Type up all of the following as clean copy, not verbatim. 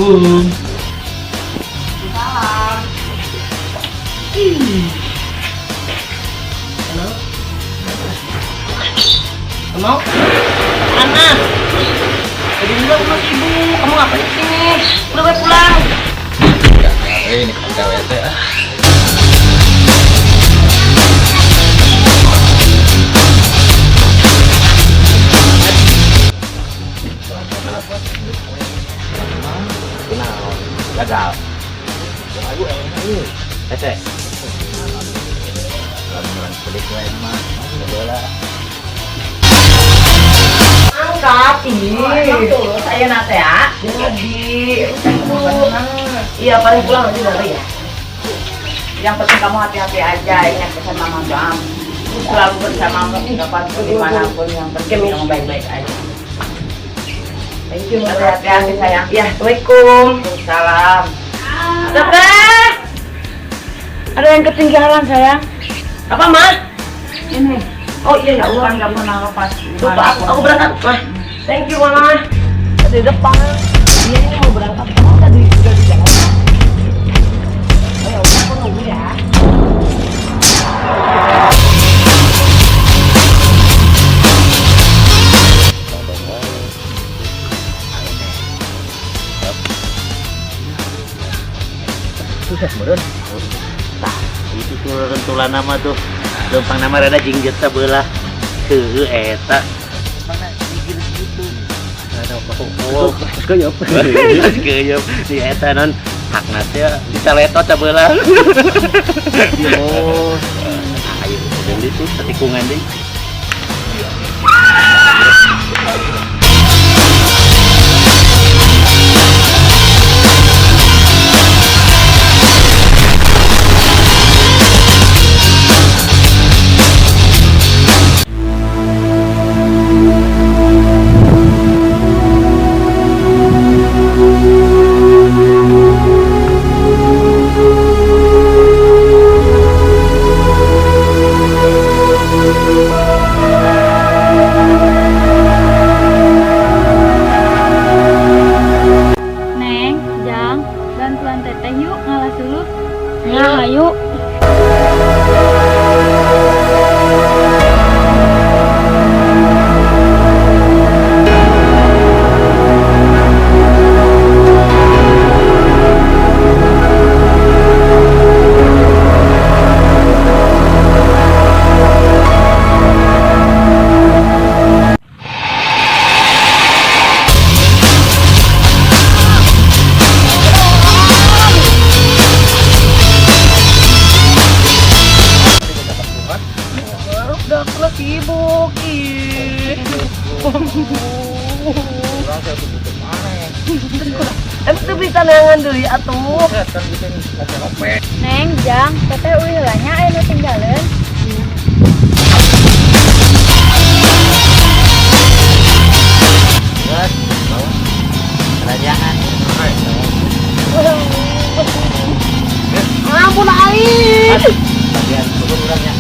Assalamualaikum. Salam. Halo. Kamu? Anak. Tadi bilang sama ibu, kamu ngapain di sini? Udah boleh pulang. Ini kacau ya teh. Gagal. Aduh, ini. Teh. Lalu pelik lain mah. Bola. Angkat ini. Saya nate ya. Jadi. Iya paling pulang nanti dari ya. Yang penting kamu hati-hati aja. Ingat pesan mama bang. Selalu bersamamu kapanpun dimanapun. Yang penting kamu baik-baik aja. Thank you. Hati-hati sayang. Ya, assalamualaikum. Salam. Dokter. Ada yang ketinggalan sayang. Apa mah? Ini. Oh iya ya Allah. Nggak pernah lepas. Lupa aku berangkat. Mah. Thank you mama. Di depan. Iya ini mau berangkat. Kamu tadi udah di jalan. Oh ya udah aku nunggu ya. Susah meureun. Tah, itu tuh rentulan nama tuh. Lempang nama rada jingjet sabelah. Heueuh eta. Mana jingir gitu. Ada apa-apa. Keuyeub. Keuyeub. Si eta non hakna teh dicaletot sabelah. Oh. Ayo, dan itu tikungan deui. Neng, Jang, bantuan teteh yuk ngalas dulu. Ya, ayo. Udah aku sibuk. Emang tuh bisa nangan dulu atuh. Neng, Jang, teteh ulilanya anu tinggalin. Buat bawa kerajaan. Ampun aing. Bagian turun orangnya.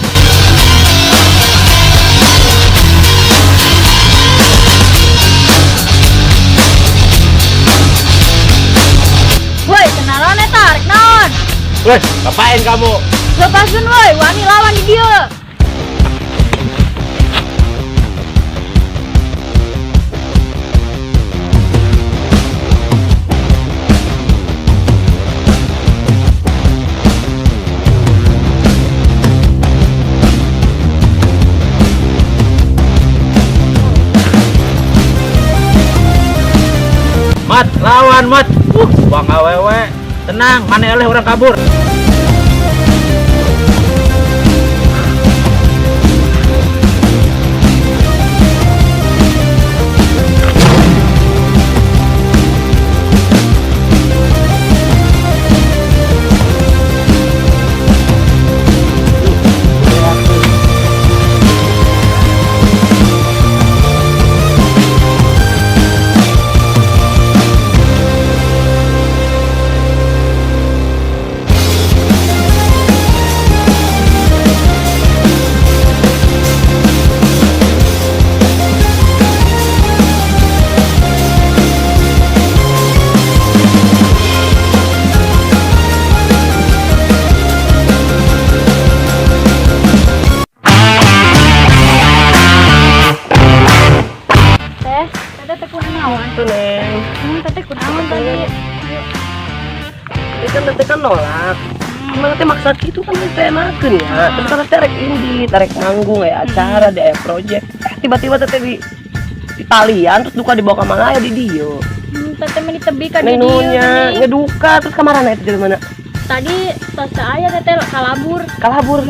Woi, kenalan eta arek naon? Weh, ngapain kamu? Lepaskeun woi, wani lawan di dieu. Mat, lawan mat. Bang awewe. Tenang, mana oleh orang kabur. saat itu kan saya makan ya. Terus karena tarik ini, tarik manggung ya acara di project. Tiba-tiba teteh di talian terus duka dibawa ke mana ya di Dio. Teteh meni tebi ka di Menunya dieu. ngeduka terus kemana itu dari mana? Tadi tos aya teteh kalabur. Kalabur.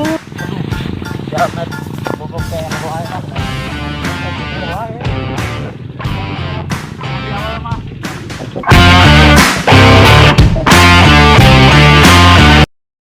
Jangan